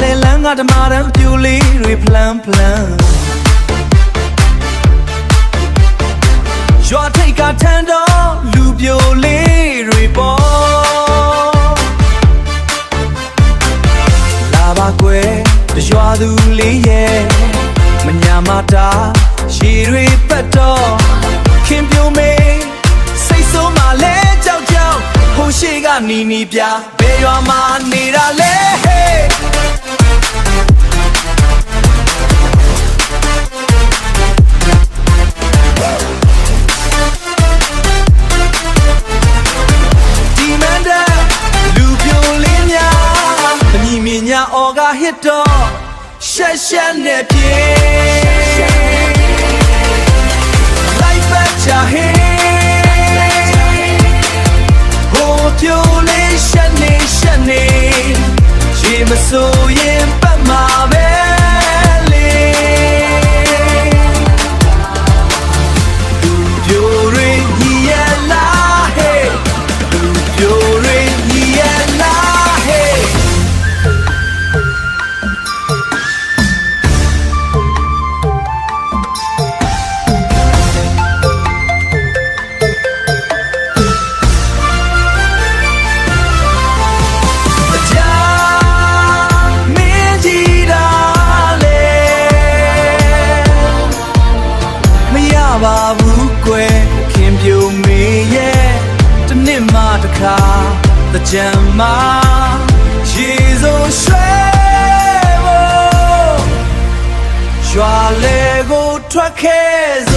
လေလန်းကဓမ္မတန်းပြူလေးတွေဖလန်းဖလန်းရွာထိတ်ကထန်တော့လူပြိုလေးတွေပေါ်လာပါကွယ်တရွာသူလေးရဲ့မညာမတာရေတွေပတ်တော့ခင်ပြိုမေးစိတ်ဆိုးမှလဲကြောက်ကြောက်ဟိုရှိကနီနီပြဘယ်ရွာမှာနေတာလဲအော်ကဟစ်တော့ရှက်ရှက်နဲ့ပြေလိုက်ပါချာဟေဟိုပြိုလေးရှက်နေရှက်နေရေမစိုးရင်ပတ်မှာပဲလေလူပြိုတွေညီရလားဟေလူပြိုတွေညီရလားဟေပါဘူးကွယ်ခင်ပြိုမေးရဲ့တနေ့မှတစ်ခါတကြံမှာရေစိုးရွှဲဖို့ရွာလေကိုထွက်ခဲ့